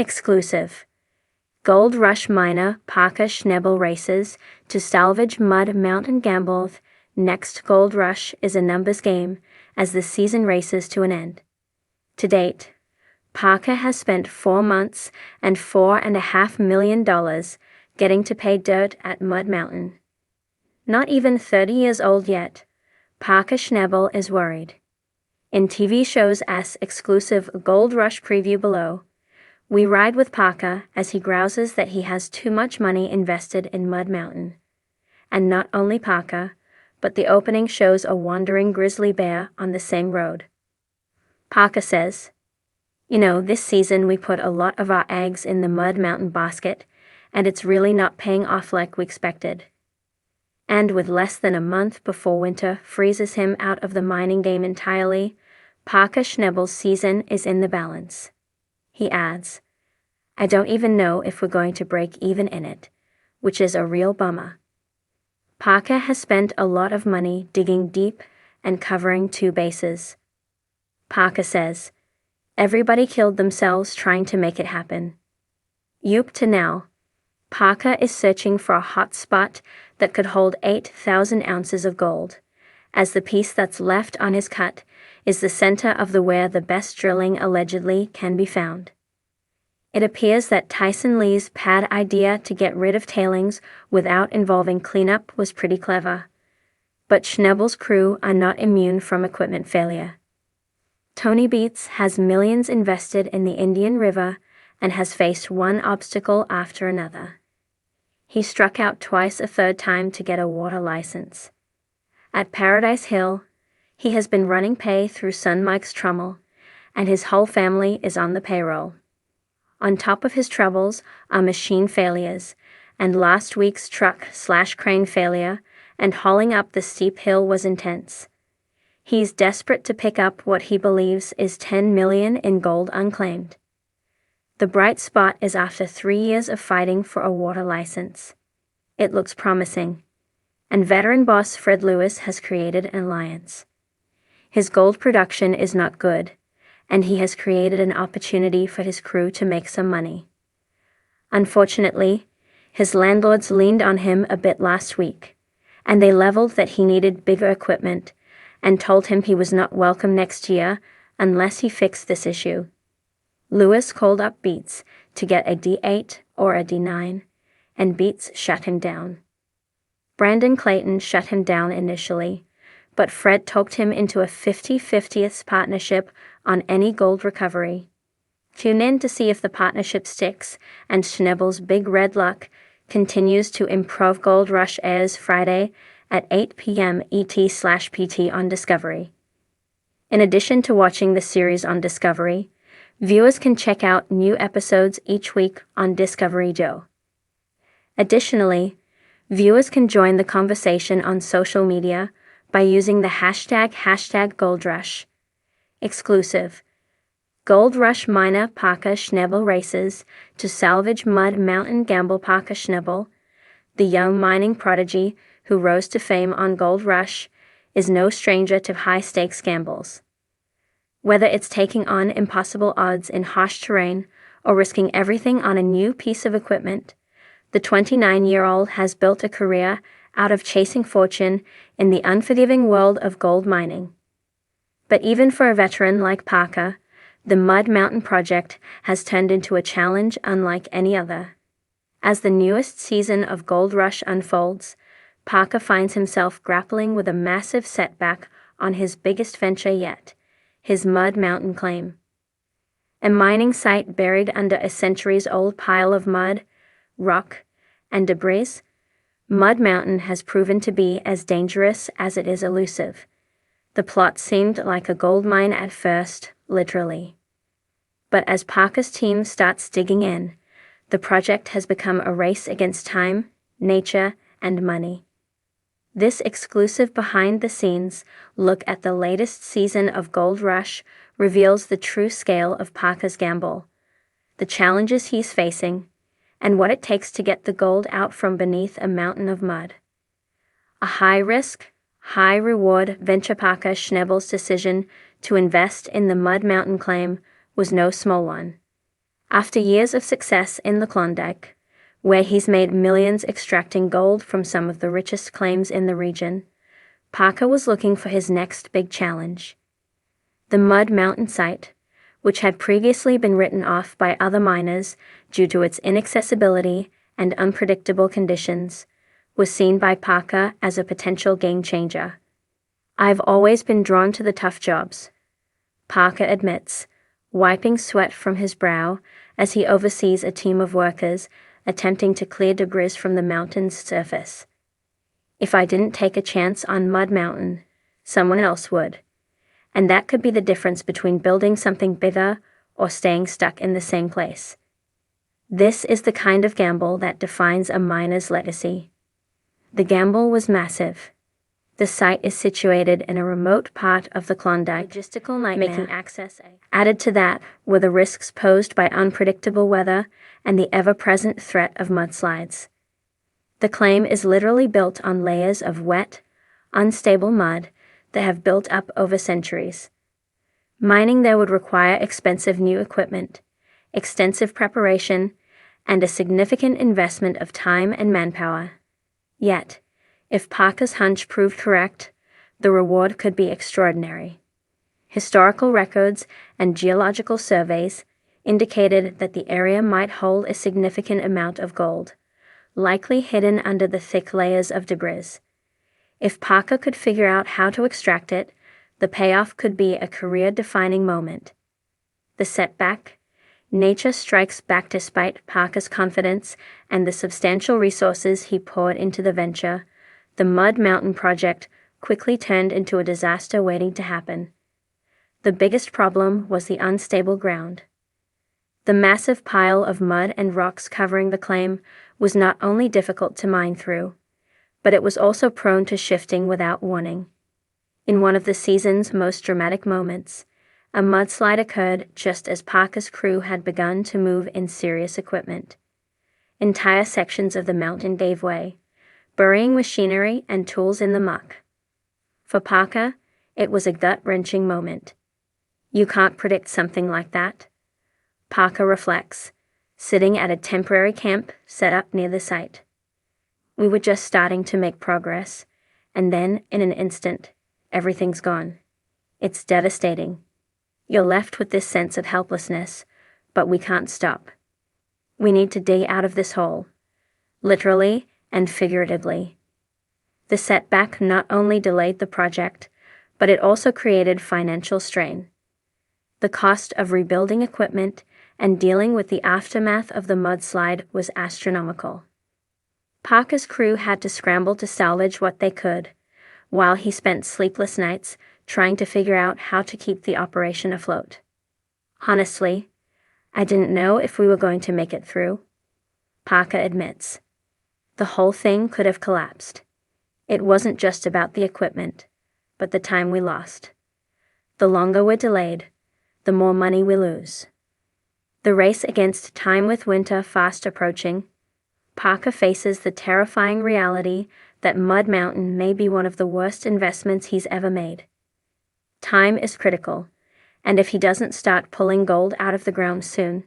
Exclusive. Gold Rush miner Parker Schnabel races to salvage Mud Mountain Gamble's next Gold Rush is a numbers game as the season races to an end. To date, Parker has spent 4 months and $4.5 million getting to pay dirt at Mud Mountain. Not even 30 years old yet, Parker Schnabel is worried. In TV shows as exclusive Gold Rush preview below, we ride with Parker as he grouses that he has too much money invested in Mud Mountain. And not only Parker, but the opening shows a wandering grizzly bear on the same road. Parker says, "You know, this season we put a lot of our eggs in the Mud Mountain basket, and it's really not paying off like we expected." And with less than a month before winter freezes him out of the mining game entirely, Parker Schnabel's season is in the balance. He adds, "I don't even know if we're going to break even in it, which is a real bummer." Parker has spent a lot of money digging deep and covering 2 bases. Parker says, "Everybody killed themselves trying to make it happen." Up to now, Parker is searching for a hot spot that could hold 8,000 ounces of gold, as the piece that's left on his cut is the center of where the best drilling allegedly can be found. It appears that Tyson Lee's pad idea to get rid of tailings without involving cleanup was pretty clever. But Schnabel's crew are not immune from equipment failure. Tony Beats has millions invested in the Indian River and has faced one obstacle after another. He struck out twice a third time to get a water license. At Paradise Hill, he has been running pay through son Mike's trommel, and his whole family is on the payroll. On top of his troubles are machine failures, and last week's truck/crane failure, and hauling up the steep hill was intense. He's desperate to pick up what he believes is $10 million in gold unclaimed. The bright spot is after 3 years of fighting for a water license. It looks promising, and veteran boss Fred Lewis has created an alliance. His gold production is not good, and he has created an opportunity for his crew to make some money. Unfortunately, his landlords leaned on him a bit last week, and they leveled that he needed bigger equipment and told him he was not welcome next year unless he fixed this issue. Lewis called up Beats to get a D8 or a D9, and Beats shut him down. Brandon Clayton shut him down initially, but Fred talked him into a 50-50th partnership on any gold recovery. Tune in to see if the partnership sticks and Schnabel's Big Red Luck continues to improve. Gold Rush airs Friday at 8 p.m. ET/PT on Discovery. In addition to watching the series on Discovery, viewers can check out new episodes each week on Discovery Joe. Additionally, viewers can join the conversation on social media by using the hashtag #GoldRush. Exclusive. Gold Rush miner Parker Schnabel races to salvage Mud Mountain Gamble. Parker Schnabel, the young mining prodigy who rose to fame on Gold Rush, is no stranger to high-stakes gambles. Whether it's taking on impossible odds in harsh terrain or risking everything on a new piece of equipment, the 29-year-old has built a career out of chasing fortune in the unforgiving world of gold mining. But even for a veteran like Parker, the Mud Mountain project has turned into a challenge unlike any other. As the newest season of Gold Rush unfolds, Parker finds himself grappling with a massive setback on his biggest venture yet, his Mud Mountain claim. A mining site buried under a centuries-old pile of mud, rock, and debris, Mud Mountain has proven to be as dangerous as it is elusive. The plot seemed like a gold mine at first, literally. But as Parker's team starts digging in, the project has become a race against time, nature, and money. This exclusive behind-the-scenes look at the latest season of Gold Rush reveals the true scale of Parker's gamble, the challenges he's facing, and what it takes to get the gold out from beneath a mountain of mud. A high-risk, high-reward venture. Parker Schnabel's decision to invest in the Mud Mountain claim was no small one. After years of success in the Klondike, where he's made millions extracting gold from some of the richest claims in the region, Parker was looking for his next big challenge. The Mud Mountain site, which had previously been written off by other miners due to its inaccessibility and unpredictable conditions, was seen by Parker as a potential game changer. "I've always been drawn to the tough jobs," Parker admits, wiping sweat from his brow as he oversees a team of workers attempting to clear debris from the mountain's surface. "If I didn't take a chance on Mud Mountain, someone else would. And that could be the difference between building something bigger or staying stuck in the same place. This is the kind of gamble that defines a miner's legacy." The gamble was massive. The site is situated in a remote part of the Klondike, logistical nightmare, making access. Added to that were the risks posed by unpredictable weather and the ever-present threat of mudslides. The claim is literally built on layers of wet, unstable mud that have built up over centuries. Mining there would require expensive new equipment, extensive preparation, and a significant investment of time and manpower. Yet, if Parker's hunch proved correct, the reward could be extraordinary. Historical records and geological surveys indicated that the area might hold a significant amount of gold, likely hidden under the thick layers of debris. If Parker could figure out how to extract it, the payoff could be a career-defining moment. The setback: nature strikes back despite Parker's confidence and the substantial resources he poured into the venture. The Mud Mountain project quickly turned into a disaster waiting to happen. The biggest problem was the unstable ground. The massive pile of mud and rocks covering the claim was not only difficult to mine through, but it was also prone to shifting without warning. In one of the season's most dramatic moments, a mudslide occurred just as Parker's crew had begun to move in serious equipment. Entire sections of the mountain gave way, burying machinery and tools in the muck. For Parker, it was a gut-wrenching moment. "You can't predict something like that," Parker reflects, sitting at a temporary camp set up near the site. "We were just starting to make progress, and then, in an instant, everything's gone. It's devastating. You're left with this sense of helplessness, but we can't stop. We need to dig out of this hole, literally and figuratively." The setback not only delayed the project, but it also created financial strain. The cost of rebuilding equipment and dealing with the aftermath of the mudslide was astronomical. Parker's crew had to scramble to salvage what they could, while he spent sleepless nights trying to figure out how to keep the operation afloat. "Honestly, I didn't know if we were going to make it through," Parker admits. "The whole thing could have collapsed. It wasn't just about the equipment, but the time we lost. The longer we're delayed, the more money we lose." The race against time with winter fast approaching, Parker faces the terrifying reality that Mud Mountain may be one of the worst investments he's ever made. Time is critical, and if he doesn't start pulling gold out of the ground soon,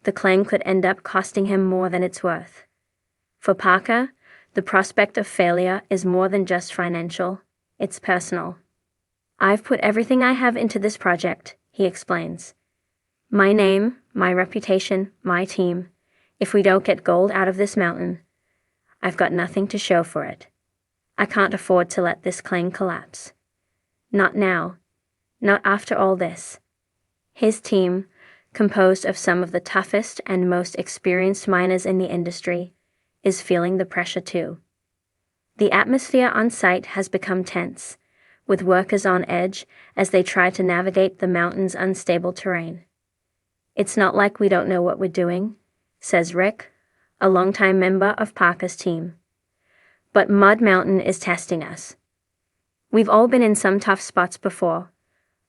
the claim could end up costing him more than it's worth. For Parker, the prospect of failure is more than just financial, it's personal. "I've put everything I have into this project," he explains. "My name, my reputation, my team. If we don't get gold out of this mountain, I've got nothing to show for it. I can't afford to let this claim collapse. Not now. Not after all this." His team, composed of some of the toughest and most experienced miners in the industry, is feeling the pressure too. The atmosphere on site has become tense, with workers on edge as they try to navigate the mountain's unstable terrain. "It's not like we don't know what we're doing," says Rick, a longtime member of Parker's team. "But Mud Mountain is testing us. We've all been in some tough spots before,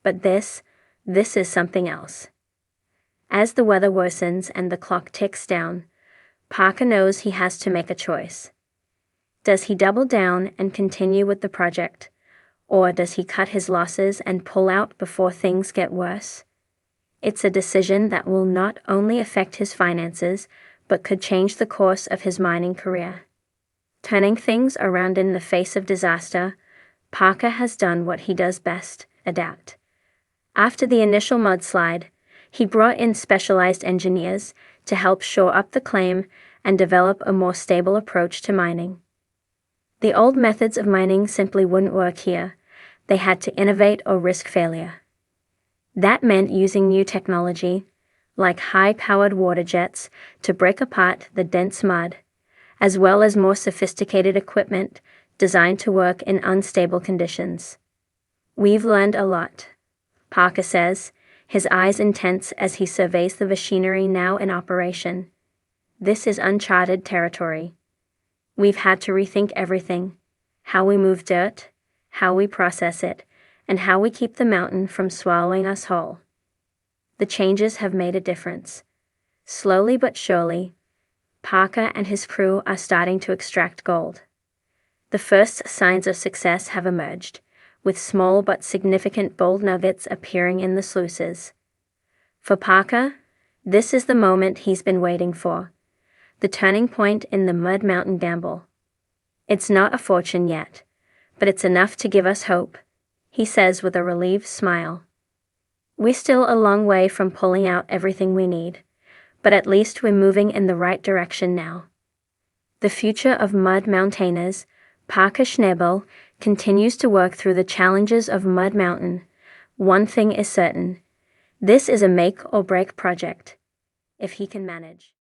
but this is something else." As the weather worsens and the clock ticks down, Parker knows he has to make a choice. Does he double down and continue with the project, or does he cut his losses and pull out before things get worse? It's a decision that will not only affect his finances, but could change the course of his mining career. Turning things around in the face of disaster, Parker has done what he does best: adapt. After the initial mudslide, he brought in specialized engineers to help shore up the claim and develop a more stable approach to mining. The old methods of mining simply wouldn't work here. They had to innovate or risk failure. That meant using new technology, like high-powered water jets, to break apart the dense mud, as well as more sophisticated equipment designed to work in unstable conditions. "We've learned a lot," Parker says, his eyes intense as he surveys the machinery now in operation. "This is uncharted territory. We've had to rethink everything: how we move dirt, how we process it, and how we keep the mountain from swallowing us whole." The changes have made a difference. Slowly but surely, Parker and his crew are starting to extract gold. The first signs of success have emerged, with small but significant gold nuggets appearing in the sluices. For Parker, this is the moment he's been waiting for, the turning point in the Mud Mountain gamble. "It's not a fortune yet, but it's enough to give us hope," he says with a relieved smile. "We're still a long way from pulling out everything we need, but at least we're moving in the right direction now." The future of Mud Mountainers, Parker Schnabel, continues to work through the challenges of Mud Mountain. One thing is certain: this is a make-or-break project. If he can manage